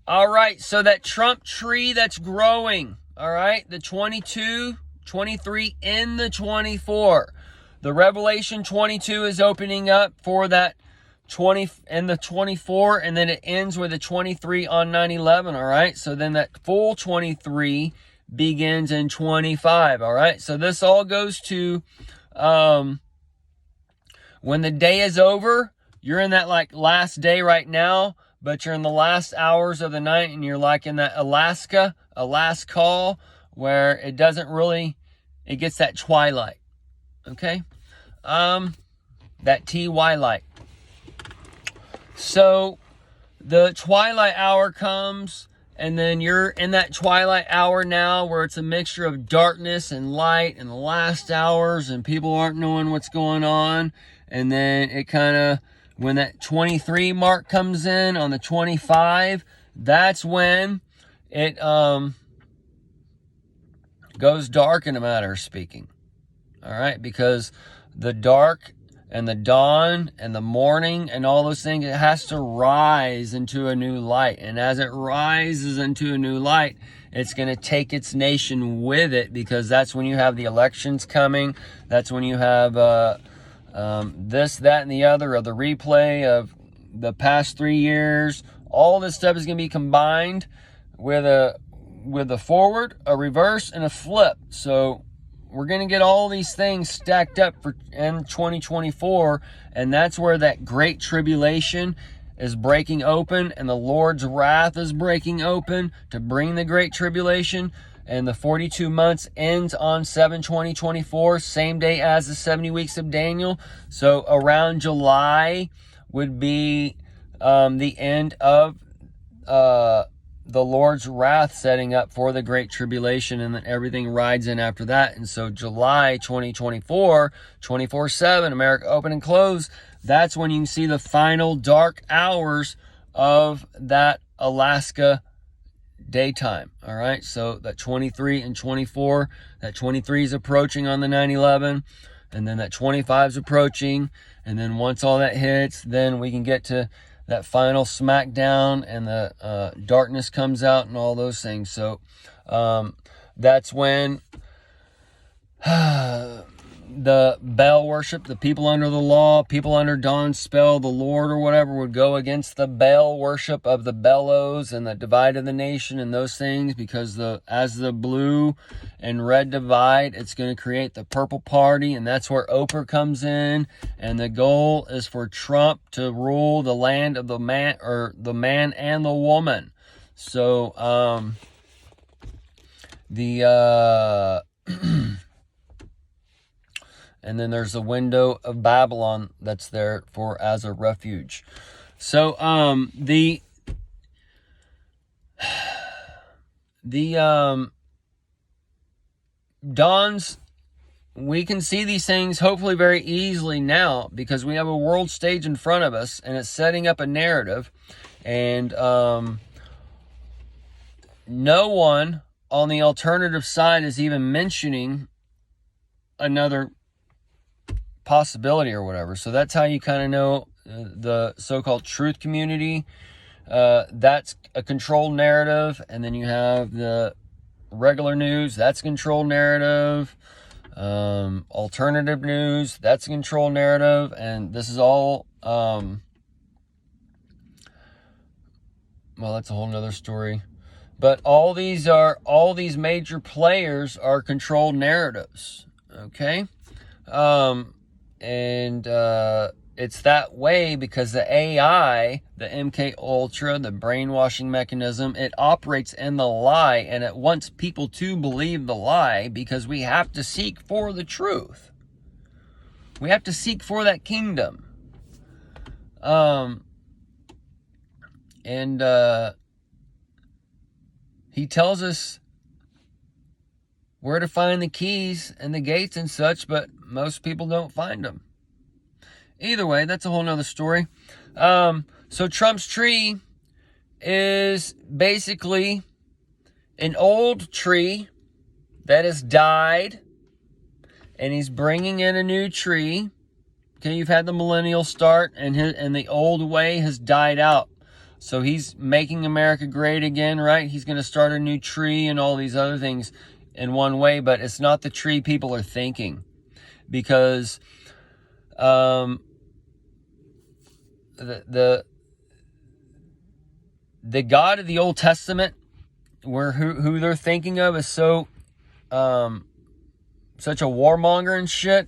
All right, so that Trump tree that's growing, all right, the 22, 23, and the 24. The Revelation 22 is opening up for that 20 and the 24, and then it ends with a 23 on 9/11, all right? So then that full 23 begins in 25, all right? So this all goes to when the day is over. You're in that like last day right now, but you're in the last hours of the night, and you're like in that Alaska call, where it doesn't really, it gets that twilight, okay? That TY light. So the twilight hour comes, and then you're in that twilight hour now where it's a mixture of darkness and light in the last hours, and people aren't knowing what's going on. And then it kind of, when that 23 mark comes in on the 25, that's when it goes dark, in a matter of speaking. All right, because the dark and the dawn and the morning and all those things, it has to rise into a new light. And as it rises into a new light, it's going to take its nation with it, because that's when you have the elections coming. That's when you have this, that, and the other, of the replay of the past 3 years. All this stuff is going to be combined with a forward, a reverse, and a flip. So we're going to get all these things stacked up for in 2024, and that's where that great tribulation is breaking open, and the Lord's wrath is breaking open to bring the great tribulation. And the 42 months ends on 7/20/24, same day as the 70 weeks of Daniel. So around July would be the end of the Lord's wrath setting up for the great tribulation, and then everything rides in after that. And so July 2024, 24/7, America open and close, that's when you can see the final dark hours of that Alaska daytime. All right, so that 23 and 24, that 23 is approaching on the 9/11, and then that 25 is approaching, and then once all that hits, then we can get to that final smackdown, and the darkness comes out and all those things. So that's when the Baal worship, the people under the law, people under Don's spell, the Lord or whatever, would go against the Baal worship of the bellows and the divide of the nation and those things, because as the blue and red divide, it's going to create the purple party, and that's where Oprah comes in. And the goal is for Trump to rule the land of the man, or the man and the woman. So and then there's the window of Babylon that's there for as a refuge. So dawns, we can see these things hopefully very easily now, because we have a world stage in front of us, and it's setting up a narrative. And no one on the alternative side is even mentioning another possibility or whatever. So that's how you kind of know the so-called truth community. That's a controlled narrative. And then you have the regular news, that's a controlled narrative. Alternative news, that's a controlled narrative. And this is all well, that's a whole nother story. But all these major players are controlled narratives. Okay? And it's that way because the AI, the MK Ultra, the brainwashing mechanism, it operates in the lie, and it wants people to believe the lie, because we have to seek for the truth. We have to seek for that kingdom. He tells us where to find the keys and the gates and such, but most people don't find them. Either way, that's a whole nother story. So Trump's tree is basically an old tree that has died, and he's bringing in a new tree. Okay, you've had the millennial start, and the old way has died out. So he's making America great again, right? He's going to start a new tree and all these other things in one way, but it's not the tree people are thinking, because the God of the Old Testament, who they're thinking of, is so such a warmonger and shit.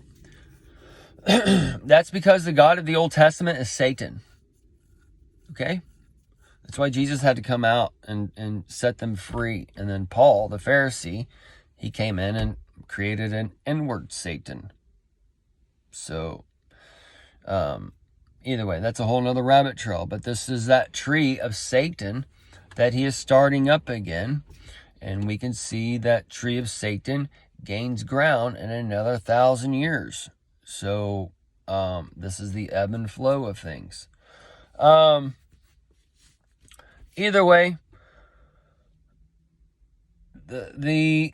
That's because the God of the Old Testament is Satan. Okay? That's why Jesus had to come out and set them free. And then Paul, the Pharisee, he came in and created an inward Satan. So, either way, that's a whole nother rabbit trail. But this is that tree of Satan that he is starting up again. And we can see that tree of Satan gains ground in another 1,000 years. So, this is the ebb and flow of things. Either way, the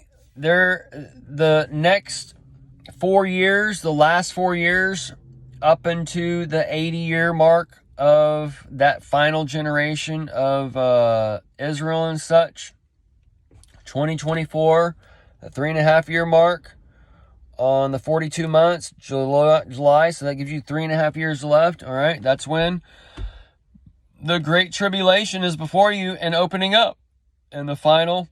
next 4 years, the last 4 years, up into the 80-year mark of that final generation of Israel and such, 2024, the 3.5-year mark on the 42 months, July, so that gives you 3.5 years left. All right, that's when the Great Tribulation is before you and opening up. And the final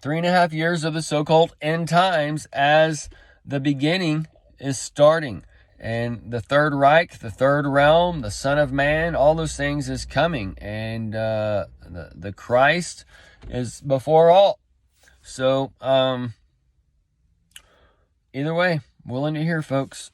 3.5 years of the so-called end times as the beginning is starting. And the Third Reich, the Third Realm, the Son of Man, all those things is coming. And the Christ is before all. So, either way, willing to hear, folks.